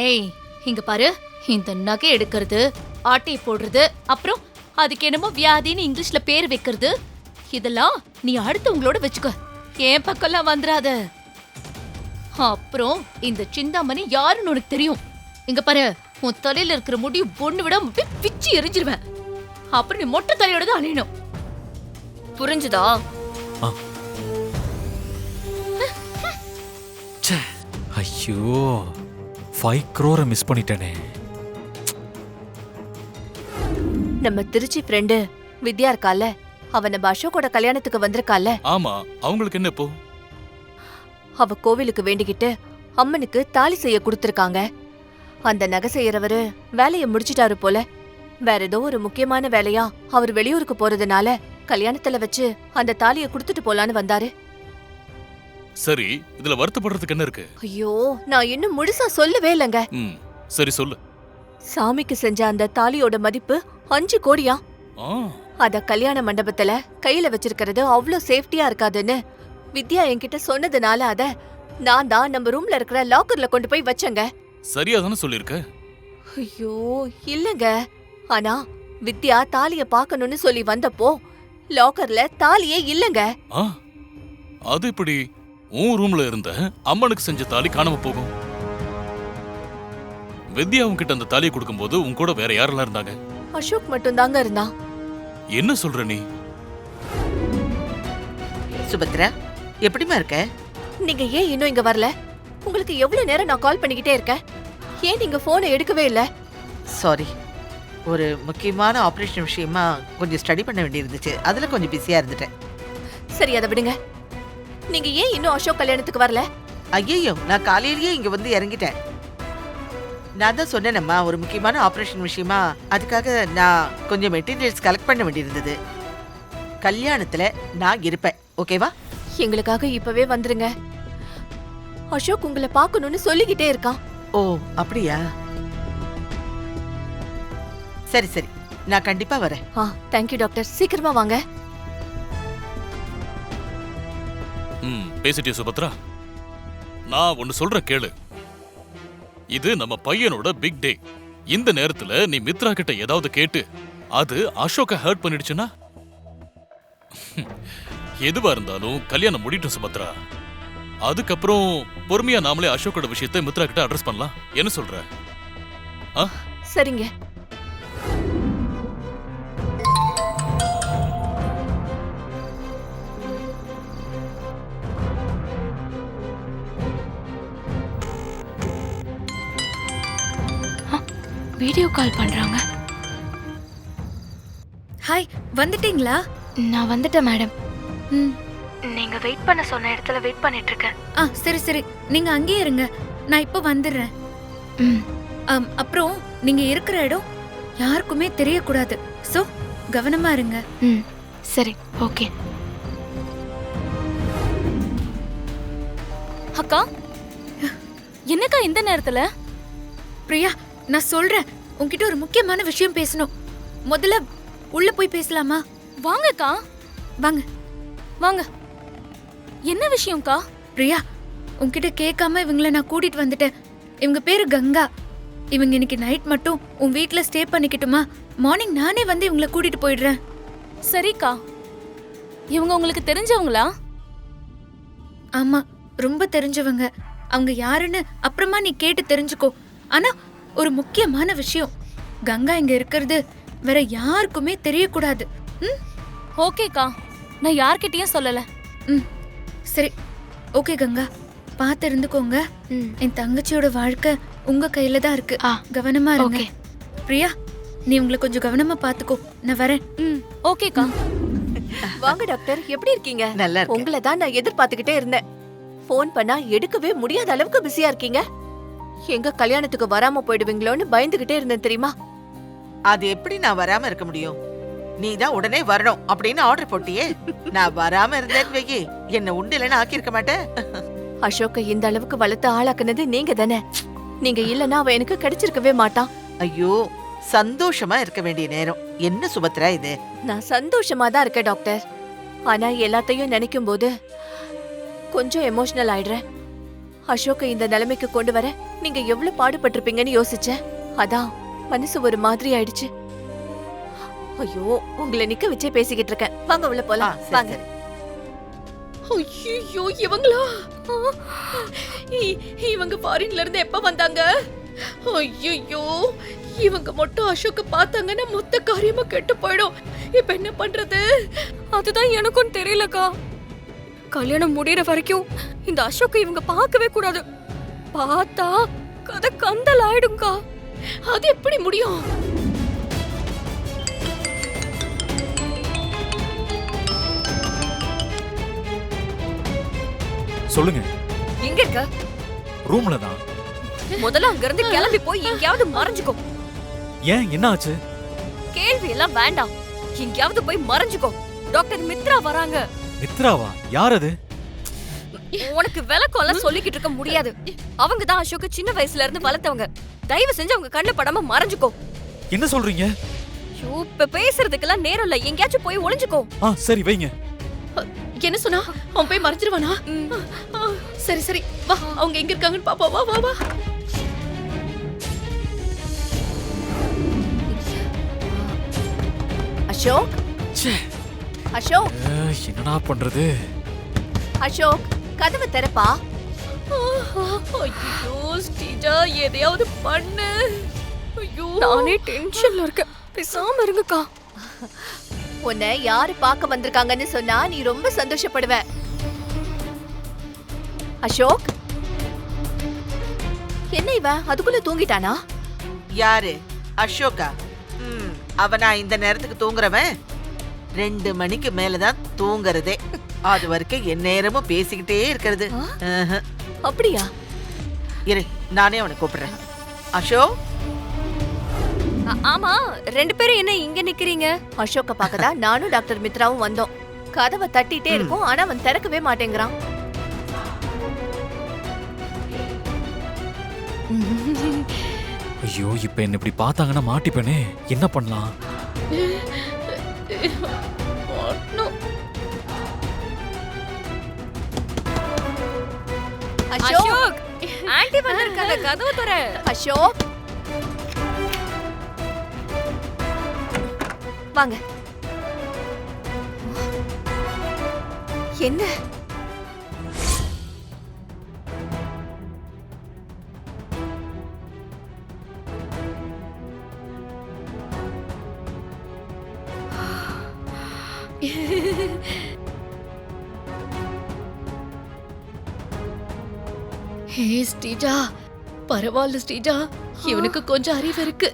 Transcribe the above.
ஏய், இங்க பாரு. இந்த நகை எடுக்கிறது, ஆட்டை போடுறது, அப்புறம் அதுக்கு என்னமோ வியாதின்னு இங்கிலீஷ்ல பேர் வைக்கிறது, இதெல்லாம் நீ அடுத்தவங்களோட வச்சுக்க. என் பக்கம்லாம் வந்துடாத. அப்புறம் இந்த சிந்தாமணி யாருன்னு உனக்கு தெரியும். இங்க பாரு, உன் தலையில இருக்கிற முடி ஒண்ணு விட பிச்சு எரிஞ்சிருவேன். அப்புறம் நீ மொட்டை தலையோட தான் அழியணும். புரிஞ்சுதா? ஐயோ, 5 crore மிஸ் பண்ணிட்டேனே. நம்ம திருச்சி ஃப்ரெண்டு வித்யா இருக்கால, அவ நம்ம அசோக்கோட கல்யாணத்துக்கு வந்திருக்கால. ஆமா, அவங்களுக்கு என்ன இப்போ? அவ கோவிலுக்கு வேண்டிக்கிட்டு அம்மனுக்கு தாலி செய்ய கொடுத்திருக்காங்க. அந்த நகை செய்யறவரு வேலைய முடிச்சிட்டாரு போல. வேற ஏதோ ஒரு முக்கியமான வேலையா அவர் வெளியூருக்கு போறதுனால கல்யாணத்துல வச்சு அந்த தாலிய குடுத்துட்டு போலான்னு வந்தாரு. சரி, இதுல வருத்தப்படுறதுக்கு என்ன இருக்கு? ஐயோ, நான் இன்னும் முழுசா சொல்லவே இல்லங்க. சரி சொல்லு. சாமிக்கு செஞ்ச அந்த தாலியோட மதிப்பு 5 கோடியா. ஆ, அத கல்யாண மண்டபத்துல கையில வச்சிருக்கிறது அவ்ளோ சேஃப்டியா இருக்காதுன்னு வித்யா என்கிட்ட சொன்னதுனால அத நான் தான் நம்ம ரூம்ல இருக்கிற லாக்கர்ல கொண்டு போய் வச்சேங்க. சரியா தானே சொல்லிருக்க. ஐயோ இல்லங்க, ஆனா வித்யா தாலிய பாக்கணும்னு சொல்லி வந்தப்போ லாக்கர்ல தாலியே இல்லங்க. ஆ, அது இப்படி உன் ரூம்ல இருந்த அம்மனுக்கு செஞ்ச தாலி காணாம போகும்? வித்யா உன்கிட்ட அந்த தாலியை கொடுக்கும்போது உன் கூட வேற யாரெல்லாம் இருந்தாங்க? அசோக் மட்டும் தாங்க இருந்தான். என்ன சொல்ற நீ? சுபத்ரா, எப்படிமா இருக்க? நீங்க ஏன் இன்னும் இங்க வரல? உங்களுக்கு எவ்வளவு நேரம் நான் கால் பண்ணிக்கிட்டே இருக்கேன். ஏன் நீங்க போனை எடுக்கவே இல்ல? சாரி, ஒரு முக்கியமான ஆபரேஷன் விஷயமா கொஞ்சம் ஸ்டடி பண்ண வேண்டியிருந்துச்சு. அதுல கொஞ்சம் பிஸியா இருந்துட்டேன். சரி, அதை விடுங்க. நீங்க ஏன் இன்னும் அசோக் கல்யாணத்துக்கு வரல? ஐயோ, நான் காலையிலேயே இங்க வந்து இறங்கிட்டேன். நான் தான் சொன்னேனம்மா, ஒரு முக்கியமான ஆபரேஷன் விஷயமா அதுக்காக நான் கொஞ்சம் மெட்டீரியல்ஸ் கலெக்ட் பண்ண வேண்டியிருந்தது. கல்யாணத்துல நான் இருப்பேன், ஓகேவா? எங்களுக்காக இப்பவே வந்துருங்க. அசோக் உங்களை பார்க்கணும்னு சொல்லிக்கிட்டே இருக்கான். ஓ, அப்படியா? சரி சரி, நான் கண்டிப்பா வரேன். தேங்க்யூ டாக்டர், சீக்கிரமா வாங்க. பேசிட்டியா சுபத்ரா? நான் ஒன்னு சொல்ற கேளு. இது நம்ம பையனோட பிக் டே. இந்த நேரத்துல நீ மித்ரா கிட்ட ஏதாவது கேட்டு அது அசோக்க ஹர்ட் பண்ணிடுச்சுன்னா எதுவா இருந்தாலும் கல்யாணம் முடிட்டும் சுபத்ரா. அதுக்கப்புறம் பொறுமையா நாமளே அசோக்கோட விஷயத்தை மித்ரா கிட்ட அட்ரஸ் பண்ணலாம். என்ன சொல்ற? சரிங்க. வீடியோ கால் பண்றாங்க. ஹாய், வந்துட்டீங்களா? நான் வந்துட்டேன் மேடம். நீங்க வெயிட் பண்ண சொன்ன இடத்துல வெயிட் பண்ணிட்டு இருக்கேன். சரி சரி, நீங்க அங்கேயே இருங்க, நான் இப்போ வந்துடுறேன். அப்புறம் நீங்க இருக்கிற இடம் யாருக்குமே தெரியக்கூடாது. சோ கவனமா இருங்க. சரி, ஓகே. அக்கா, என்னக்கா இந்த நேரத்துல? பிரியா, நான் சொல்றேன், உன்கிட்ட ஒரு முக்கியமான விஷயம் பேசணும். முதல்ல உள்ள போய் பேசலாமா? வாங்கக்கா, வாங்க வாங்க. என்ன விஷயம்க்கா? பிரியா, உன்கிட்ட கேட்காம இவங்கள நான் கூட்டிட்டு வந்துட்டேன். இவங்க பேரு கங்கா. இவங்க இன்னைக்கு நைட் மட்டும் உன் வீட்ல ஸ்டே பண்ணிக்கிட்டுமா? மார்னிங் நானே வந்து இவங்கள கூட்டிட்டு போயிடுறேன். சரிக்கா. இவங்க உங்களுக்கு தெரிஞ்சவங்களா? ஆமா, ரொம்ப தெரிஞ்சவங்க. அவங்க யாருன்னு அப்புறமா நீ கேட்டு தெரிஞ்சுக்கோ. ஆனா ஒரு முக்கியமான விஷயம், கங்கா இங்க இருக்கிறது வேற யாருக்குமே தெரியக்கூடாது. ஓகேக்கா, நான் யார்கிட்டயும் சொல்லல. சரி, ஓகே கங்கா, பார்த்து இருந்துக்கோங்க. என் தங்கச்சியோட வாழ்க்கை உங்க கையில தான் இருக்கு. கவனமா இருங்க. பிரியா, நீ உங்களை கொஞ்சம் கவனமா பாத்துக்கோ. நான் வரேன். ஓகேக்கா. வாங்க டாக்டர், எப்படி இருக்கீங்க? நல்லா இருக்கு. உங்களை தான் நான் எதிர்பார்த்துக்கிட்டே இருந்தேன். போன் பண்ணா எடுக்கவே முடியாத அளவுக்கு பிஸியா இருக்கீங்க. எங்க கல்யாணத்துக்கு வராம போயிடுவீங்களோன்னு பயந்துகிட்டே இருந்தேன் தெரியுமா? அது எப்படி நான் வராம இருக்க முடியும்? நீ தான் உடனே வரணும் அப்படின்னு ஆர்டர் போட்டியே. நான் வராம இருந்தேன்னு வைக்கி, என்ன உண்டு இல்லைன்னு ஆக்கியிருக்க மாட்டேன். அசோக்க இந்த அளவுக்கு வளர்த்து ஆளாக்குனது நீங்க தானே. நீங்க இல்லனா அவ எனக்கு கிடைச்சிருக்கவே மாட்டான். ஐயோ, சந்தோஷமா இருக்க வேண்டிய நேரம். என்ன சுபத்ரா இது? நான் சந்தோஷமா தான் இருக்கேன் டாக்டர். ஆனா எல்லாத்தையும் நினைக்கும் போது கொஞ்சம் எமோஷனல் ஆயிடுறேன். அசோக்க இந்த நிலைமைக்கு கொண்டு வர நீங்க எவ்வளவு பாடுபட்டிருப்பீங்கன்னு யோசிச்சேன். அதான் மனசு ஒரு மாதிரி ஆயிடுச்சு. ஐயோ, உங்களை நிக்க வச்சே பேசிக்கிட்டு இருக்கேன். வாங்க உள்ள போலாம். சரி, வாங்க. சரி. ஐயோ இவங்களா? இவங்க ஃபாரின்ல இருந்து எப்ப வந்தாங்க? ஐயோ இவங்க மட்டும் அசோக்க பார்த்தாங்கன்னா மொத்த காரியமா கெட்டு போயிடும். இப்ப என்ன பண்றது? அதுதான் எனக்கும் தெரியலக்கா. கல்யாணம் முடியற வரைக்கும் இந்த அசோக்கை இவங்க பார்க்கவே கூடாது. பார்த்தா கதை கந்தல் ஆயிடும்க்கா. அது எப்படி முடியும்? சொல்லுங்க. எங்க இருக்க? ரூம்ல தான். முதல்ல அங்க இருந்து கிளம்பி போய் எங்கேயாவது மறைஞ்சுக்கோ. ஏன் என்ன ஆச்சு? கேள்வி எல்லாம் வேண்டாம். எங்கேயாவது போய் மறைஞ்சுக்கோ. டாக்டர் மித்ரா வராங்க. மித்ராவா? யார் அது? உனக்கு விளக்கம் எல்லாம் சொல்லிக்கிட்டு இருக்க முடியாது. அவங்க தான் அசோக் சின்ன வயசுல இருந்து வளர்த்தவங்க. தயவு செஞ்சு அவங்க கண்ணு படாம மறைஞ்சுக்கோ. என்ன சொல்றீங்க? இப்ப பேசுறதுக்கெல்லாம் நேரம் இல்ல. எங்கேயாச்சும் போய் ஒளிஞ்சுக்கோ. சரி வைங்க. என்ன சொன்னா? அவன் போய் மறைஞ்சிருவானா? சரி சரி வா, அவங்க எங்க இருக்காங்கன்னு பாப்பா. வா வா வா. அசோக், அசோக், என்னடா பண்றது? அசோக், கதவை திறப்பா. ஐயோ ஸ்ரீஜா, எதையாவது பண்ணு. ஐயோ நானே டென்ஷன்ல இருக்கேன். பேசாம இருங்கக்கா. உன்னை யாரு பார்க்க வந்திருக்காங்கன்னு சொன்னா நீ ரொம்ப சந்தோஷப்படுவ. அசோக், என்ன இவன் அதுக்குள்ள தூங்கிட்டானா? யாரு? அசோகா? அவனா இந்த நேரத்துக்கு தூங்குறவன்? 2 மணிக்கு மேலதான் தூங்குறதே. அது வரைக்கும் என் நேரமும் பேசிக்கிட்டே இருக்கிறது. அப்படியா? இரு, நானே அவனை கூப்பிடுறேன். அசோ, ஆமா, 2 பேரும் என்ன இங்க நிக்கிறீங்க? அசோக்க பார்க்கதான் நானும் டாக்டர் மித்ராவும் வந்தோம். கதவை தட்டிட்டே இருக்கும், ஆனா அவன் திறக்கவே மாட்டேங்கிறான். ஐயோ, இப்ப என்ன இப்படி பார்த்தாங்கன்னா மாட்டிப்பேனே. என்ன பண்ணலாம்? அசோக், ஆன்ட்டி வந்திருக்காங்க. கதவு தர. அசோக், வாங்க. என்ன? ஹே ஸ்ரீஜா, பரவாயில்ல ஸ்ரீஜா, இவனுக்கு கொஞ்சம் அறிவு இருக்கு.